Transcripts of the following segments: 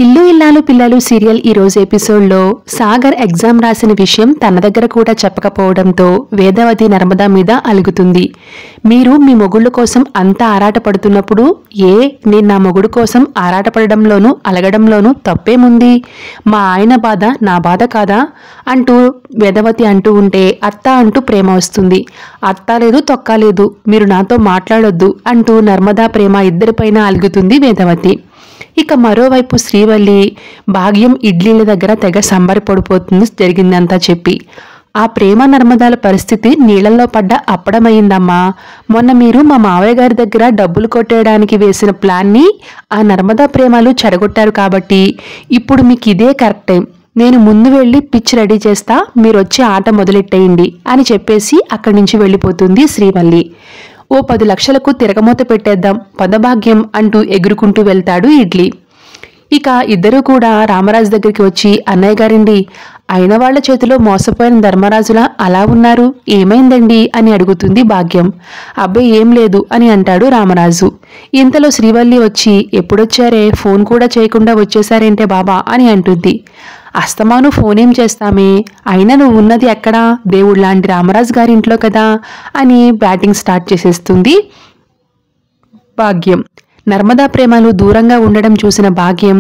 ఇల్లు ఇల్లాలు పిల్లలు సీరియల్ ఈ రోజు ఎపిసోడ్లో సాగర్ ఎగ్జామ్ రాసిన విషయం తన దగ్గర కూడా చెప్పకపోవడంతో వేదవతి నర్మదా మీద అలుగుతుంది. మీరు మీ మొగుళ్ళ కోసం అంత ఆరాటపడుతున్నప్పుడు నేను నా మొగుడు కోసం ఆరాటపడడంలోనూ అలగడంలోనూ తప్పేముంది? మా ఆయన బాధ నా బాధ కాదా అంటూ వేదవతి అంటూ ఉంటే అత్త అంటూ ప్రేమ వస్తుంది. అత్త లేదు తొక్క లేదు, మీరు నాతో మాట్లాడొద్దు అంటూ నర్మదా ప్రేమ ఇద్దరిపైన అలుగుతుంది వేదవతి. ఇక మరోవైపు శ్రీవల్లి భాగ్యం ఇడ్లీల దగ్గర తెగ సంబరపడిపోతుంది జరిగిందంతా చెప్పి. ఆ ప్రేమ నర్మదాల పరిస్థితి నీళ్లలో పడ్డ అప్పడమైందమ్మా. మొన్న మీరు మా మావయ్య గారి దగ్గర డబ్బులు కొట్టేయడానికి వేసిన ప్లాన్ని ఆ నర్మదా ప్రేమలు చెడగొట్టారు కాబట్టి ఇప్పుడు మీకు ఇదే కరెక్ట్ టైం. నేను ముందు వెళ్ళి పిచ్ రెడీ చేస్తా, మీరు వచ్చి ఆట మొదలెట్టేయండి అని చెప్పేసి అక్కడి నుంచి వెళ్ళిపోతుంది శ్రీవల్లి. ఓ 10 లక్షలకు తిరగమూత పెట్టేద్దాం పదభాగ్యం అంటూ ఎగురుకుంటూ వెళ్తాడు ఇడ్లీ. ఇక ఇద్దరూ కూడా రామరాజు దగ్గరికి వచ్చి, అన్నయ్య గారండి, అయిన వాళ్ల చేతిలో మోసపోయిన ధర్మరాజులా అలా ఉన్నారు, ఏమైందండి అని అడుగుతుంది భాగ్యం. అబ్బాయి ఏం లేదు అని అంటాడు రామరాజు. ఇంతలో శ్రీవల్లి వచ్చి, ఎప్పుడొచ్చారే, ఫోన్ కూడా చేయకుండా వచ్చేసారేంటే బాబా అని అంటుంది. అస్తమాను ఫోన్ ఏం చేస్తామే, అయినా నువ్వు ఉన్నది ఎక్కడా, దేవుళ్లాంటి రామరాజు గారింట్లో కదా అని బ్యాటింగ్ స్టార్ట్ చేసేస్తుంది భాగ్యం. నర్మదా ప్రేమలు దూరంగా ఉండడం చూసిన భాగ్యం,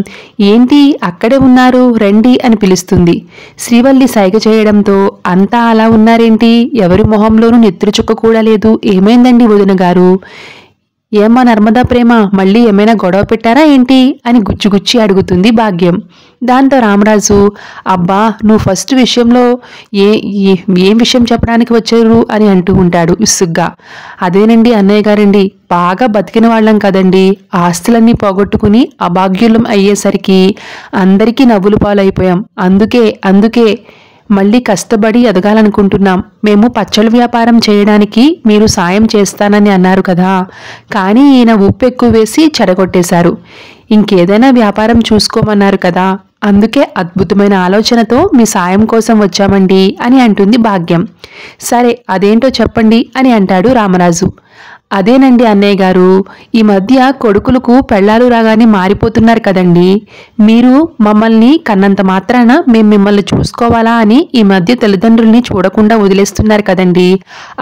ఏంటి అక్కడే ఉన్నారు రండి అని పిలుస్తుంది. శ్రీవల్లి సైగ చేయడంతో, అంతా అలా ఉన్నారేంటి, ఎవరి మొహంలోనూ నెత్తురు చుక్క కూడా లేదు, ఏమైందండి వదిన గారు? ఏమ్మా నర్మదా ప్రేమ, మళ్ళీ ఏమైనా గొడవ పెట్టారా ఏంటి అని గుచ్చి అడుగుతుంది భాగ్యం. దాంతో రామరాజు, అబ్బా నువ్వు ఫస్ట్ విషయంలో ఏం విషయం చెప్పడానికి వచ్చారు అని అంటూ ఉంటాడు విసుగ్గా. అదేనండి అన్నయ్య గారండి, బాగా బతికిన వాళ్ళం కదండి, ఆస్తులన్నీ పోగొట్టుకుని అభాగ్యులం అయ్యేసరికి అందరికీ నవ్వులు పాలైపోయాం. అందుకే మళ్ళీ కష్టపడి ఎదగాలనుకుంటున్నాం. మేము పచ్చళ్ళ వ్యాపారం చేయడానికి మీరు సాయం చేస్తానని అన్నారు కదా, కానీ ఈయన ఉప్పు ఎక్కువ వేసి చెడగొట్టేశారు. ఇంకేదైనా వ్యాపారం చూసుకోమన్నారు కదా, అందుకే అద్భుతమైన ఆలోచనతో మీ సాయం కోసం వచ్చామండి అని అంటుంది భాగ్యం. సరే అదేంటో చెప్పండి అని అంటాడు రామరాజు. అదేనండి అన్నయ్య గారు, ఈ మధ్య కొడుకులకు పెళ్ళాలు రాగానే మారిపోతున్నారు కదండి, మీరు మమ్మల్ని కన్నంత మాత్రాన మేము మిమ్మల్ని చూసుకోవాలా అని ఈ మధ్య తల్లిదండ్రుల్ని చూడకుండా వదిలేస్తున్నారు కదండి.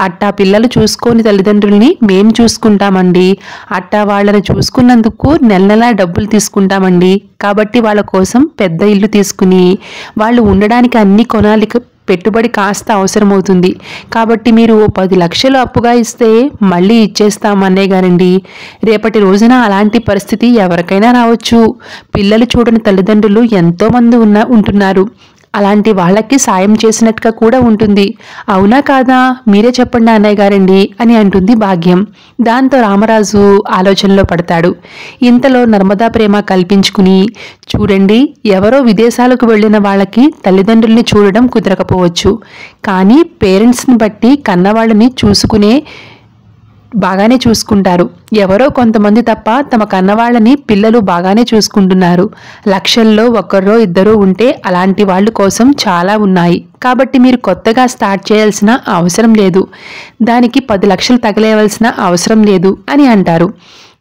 అట్టా పిల్లలు చూసుకోని తల్లిదండ్రుల్ని మేం చూసుకుంటామండి. అట్టా వాళ్ళని చూసుకున్నందుకు నెల డబ్బులు తీసుకుంటామండి. కాబట్టి వాళ్ళ కోసం పెద్ద ఇల్లు తీసుకుని వాళ్ళు ఉండడానికి అన్ని కొనాలి, పెట్టుబడి కాస్త అవసరమవుతుంది. కాబట్టి మీరు 10 లక్షలు అప్పుగా ఇస్తే మళ్ళీ ఇచ్చేస్తాం అన్నయ్య గారండి. రేపటి రోజున అలాంటి పరిస్థితి ఎవరికైనా రావచ్చు. పిల్లలు చూడని తల్లిదండ్రులు ఎంతోమంది ఉంటున్నారు. అలాంటి వాళ్ళకి సాయం చేసినట్టుగా కూడా ఉంటుంది. అవునా కాదా, మీరే చెప్పండి అన్నయ్య గారండి అని అంటుంది భాగ్యం. దాంతో రామరాజు ఆలోచనలో పడతాడు. ఇంతలో నర్మదా ప్రేమ కల్పించుకుని, చూడండి, ఎవరో విదేశాలకు వెళ్ళిన వాళ్ళకి తల్లిదండ్రుల్ని చూడడం కుదరకపోవచ్చు, కానీ పేరెంట్స్ని బట్టి కన్నవాళ్ళని బాగానే చూసుకుంటారు. ఎవరో కొంతమంది తప్ప తమ కన్నవాళ్ళని పిల్లలు బాగానే చూసుకుంటున్నారు. లక్షల్లో ఒకరో ఇద్దరో ఉంటే అలాంటి వాళ్ళ కోసం చాలా ఉన్నాయి. కాబట్టి మీరు కొత్తగా స్టార్ట్ చేయాల్సిన అవసరం లేదు, దానికి 10 లక్షలు తగలేవలసిన అవసరం లేదు అని అంటారు.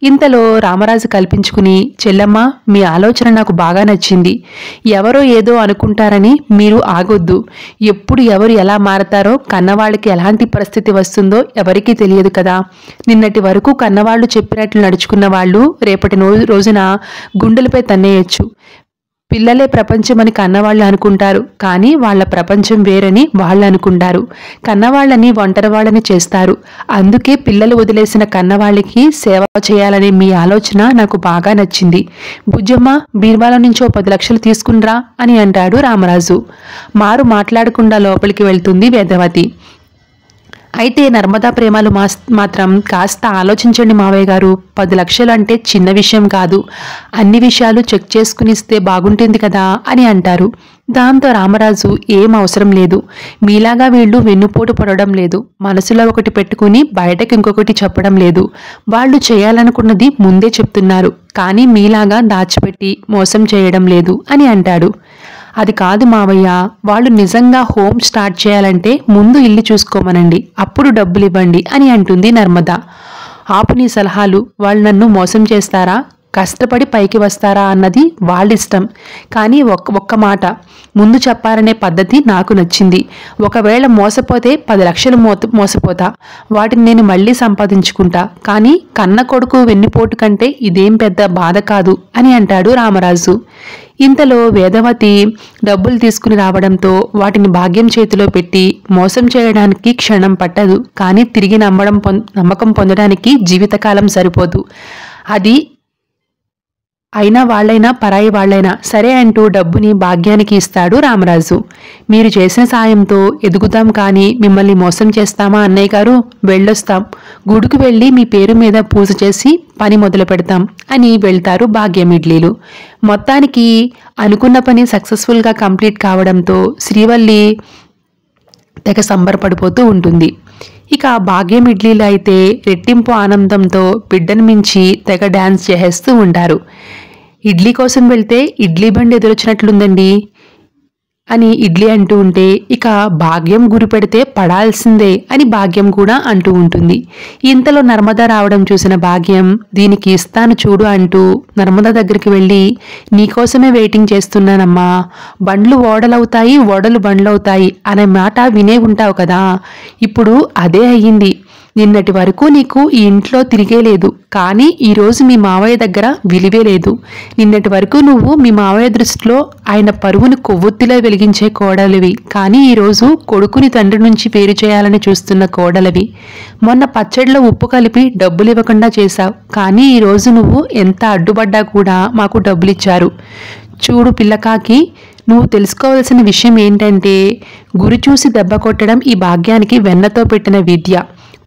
ఇంతలో రామరాజు కల్పించుకుని, చెల్లమ్మ మీ ఆలోచన నాకు బాగా నచ్చింది. ఎవరో ఏదో అనుకుంటారని మీరు ఆగొద్దు. ఎప్పుడు ఎవరు ఎలా మారతారో, కన్నవాళ్ళకి ఎలాంటి పరిస్థితి వస్తుందో ఎవరికీ తెలియదు కదా. నిన్నటి వరకు కన్నవాళ్లు చెప్పినట్లు నడుచుకున్న వాళ్ళు రేపటి రోజున గుండెలపై తన్నేయచ్చు. పిల్లలే ప్రపంచమని కన్నవాళ్ళు అనుకుంటారు, కానీ వాళ్ళ ప్రపంచం వేరని వాళ్ళు అనుకుంటారు. కన్నవాళ్ళని ఒంటరి వాళ్ళని చేస్తారు. అందుకే పిల్లలు వదిలేసిన కన్నవాళ్ళకి సేవ చేయాలనే మీ ఆలోచన నాకు బాగా నచ్చింది. బుజ్జమ్మ, బీర్వాల నుంచి 10 లక్షలు తీసుకునిరా అని అంటాడు రామరాజు. మాట్లాడకుండా లోపలికి వెళ్తుంది వేదవతి. అయితే నర్మదా ప్రేమలు మాత్రం, కాస్త ఆలోచించండి మావయ్య గారు, 10 లక్షలు అంటే చిన్న విషయం కాదు, అన్ని విషయాలు చెక్ చేసుకునిస్తే బాగుంటుంది కదా అని అంటారు. దాంతో రామరాజు, ఏం అవసరం లేదు, మీలాగా వీళ్ళు వెన్నుపోటు పడడం లేదు, మనసులో ఒకటి పెట్టుకుని బయటకు ఇంకొకటి చెప్పడం లేదు. వాళ్ళు చేయాలనుకున్నది ముందే చెప్తున్నారు, కానీ మీలాగా దాచిపెట్టి మోసం చేయడం లేదు అని అంటాడు. అది కాదు మావయ్య, వాళ్ళు నిజంగా హోమ్ స్టార్ట్ చేయాలంటే ముందు ఇల్లు చూసుకోమనండి, అప్పుడు డబ్బులు ఇవ్వండి అని అంటుంది నర్మద. ఆపు నీ సలహాలు, వాళ్ళు నన్ను మోసం చేస్తారా? కష్టపడి పైకి వస్తారా అన్నది వాళ్ళిష్టం. కానీ ఒక్క మాట ముందు చెప్పాలనే పద్ధతి నాకు నచ్చింది. ఒకవేళ మోసపోతే 10 లక్షలు మోసపోతా, వాటిని నేను మళ్ళీ సంపాదించుకుంటా. కానీ కన్న కొడుకు వెన్నుపోటు కంటే ఇదేం పెద్ద బాధ కాదు అని అంటాడు రామరాజు. ఇంతలో వేదవతి డబ్బులు తీసుకుని రావడంతో వాటిని భాగ్యం చేతిలో పెట్టి మోసం చేయడానికి క్షణం పట్టదు. కానీ తిరిగి నమ్మకం పొందడానికి జీవితకాలం సరిపోదు. అది అయినా వాళ్ళైనా పరాయి వాళ్ళైనా సరే అంటూ డబ్బుని భాగ్యానికి ఇస్తాడు రామరాజు. మీరు చేసిన సాయంతో ఎదుగుతాం, కానీ మిమ్మల్ని మోసం చేస్తామా అన్నయ్య గారు? వెళ్ళొస్తాం, గుడికి వెళ్ళి మీ పేరు మీద పూజ చేసి పని మొదలు పెడతాం అని వెళ్తారు భాగ్యం ఇడ్లీలు. మొత్తానికి అనుకున్న పని సక్సెస్ఫుల్గా కంప్లీట్ కావడంతో శ్రీవల్లి తెగ సంబరపడిపోతూ ఉంటుంది. ఇక భాగ్యం ఇడ్లీలు అయితే రెట్టింపు ఆనందంతో బిడ్డను మించి తెగ డ్యాన్స్ చేసేస్తూ ఉంటారు. ఇడ్లీ కోసం వెళ్తే ఇడ్లీ బండి ఎదురొచ్చినట్లుందండి అని ఇడ్లీ అంటూ ఉంటే, ఇక భాగ్యం గురి పెడితే పడాల్సిందే అని భాగ్యం కూడా అంటూ ఉంటుంది. ఇంతలో నర్మద రావడం చూసిన భాగ్యం, దీనికి ఇస్తాను చూడు అంటూ నర్మద దగ్గరికి వెళ్ళి, నీకోసమే వెయిటింగ్ చేస్తున్నానమ్మా, బండ్లు ఓడలవుతాయి, ఓడలు బండ్లవుతాయి అనే మాట వినే ఉంటావు కదా, ఇప్పుడు అదే అయ్యింది. నిన్నటి వరకు నీకు ఈ ఇంట్లో తిరిగే లేదు, కానీ ఈరోజు మీ మావయ్య దగ్గర విలువే లేదు. నిన్నటి వరకు నువ్వు మీ మావయ్య దృష్టిలో ఆయన పరువుని కొవ్వొత్తిలో వెలిగించే కోడలివి, కానీ ఈరోజు కొడుకుని తండ్రి నుంచి వేరు చేయాలని చూస్తున్న కోడలివి. మొన్న పచ్చడిలో ఉప్పు కలిపి డబ్బులు ఇవ్వకుండా చేశావు, కానీ ఈరోజు నువ్వు ఎంత అడ్డుపడ్డా కూడా మాకు డబ్బులిచ్చారు. చూడు పిల్లకాకి, నువ్వు తెలుసుకోవాల్సిన విషయం ఏంటంటే, గురి చూసి దెబ్బ కొట్టడం ఈ భాగ్యానికి వెన్నతో పెట్టిన విద్య.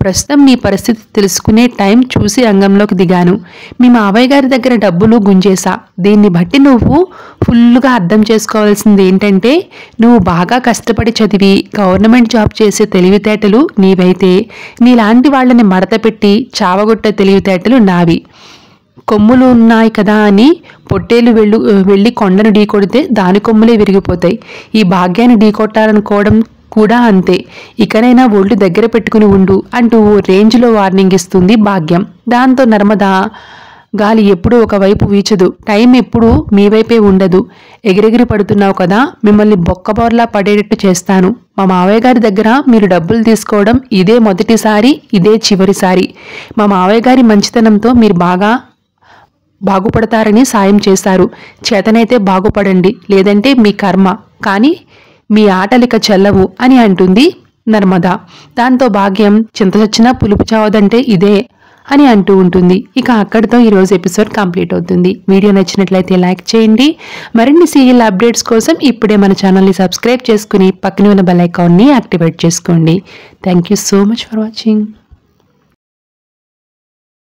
ప్రస్తుతం నీ పరిస్థితి తెలుసుకునే టైం చూసి రంగంలోకి దిగాను. మీ మావయ్య గారి దగ్గర డబ్బులు గుంజేశా. దీన్ని బట్టి నువ్వు ఫుల్గా అర్థం చేసుకోవాల్సింది ఏంటంటే, నువ్వు బాగా కష్టపడి చదివి గవర్నమెంట్ జాబ్ చేసే తెలివితేటలు నీవైతే, నీలాంటి వాళ్ళని మడత పెట్టి చావగొట్టే తెలివితేటలు నావి. కొమ్ములు ఉన్నాయి కదా అని పొట్టేలు వెళ్ళి కొండను ఢీకొడితే దాని కొమ్ములే విరిగిపోతాయి. ఈ భాగ్యాన్ని ఢీకొట్టాలనుకోవడం కూడా అంతే. ఇకనైనా ఒళ్ళు దగ్గర పెట్టుకుని ఉండు అంటూ రేంజ్లో వార్నింగ్ ఇస్తుంది భాగ్యం. దాంతో నర్మద, గాలి ఎప్పుడూ ఒకవైపు వీచదు, టైం ఎప్పుడూ మీ వైపే ఉండదు. ఎగిరెగిరి పడుతున్నావు కదా, మిమ్మల్ని బొక్కబోర్లా పడేటట్టు చేస్తాను. మా మావయ్య గారి దగ్గర మీరు డబ్బులు తీసుకోవడం ఇదే మొదటిసారి, ఇదే చివరిసారి. మా మావయ్య గారి మంచితనంతో మీరు బాగుపడతారని సాయం చేశారు. చేతనైతే బాగుపడండి, లేదంటే మీ కర్మ, కానీ మీ ఆటలిక చెల్లవు అని అంటుంది నర్మద. దాంతో భాగ్యం, చింత చచ్చినా పులుపు చావదంటే ఇదే అని అంటూ ఉంటుంది. ఇక అక్కడితో ఈరోజు ఎపిసోడ్ కంప్లీట్ అవుతుంది. వీడియో నచ్చినట్లయితే లైక్ చేయండి. మరిన్ని సీరియల్ అప్డేట్స్ కోసం ఇప్పుడే మన ఛానల్ని సబ్స్క్రైబ్ చేసుకుని పక్కనే ఉన్న బెల్ ఐకాన్ని యాక్టివేట్ చేసుకోండి. Thank you so much for watching.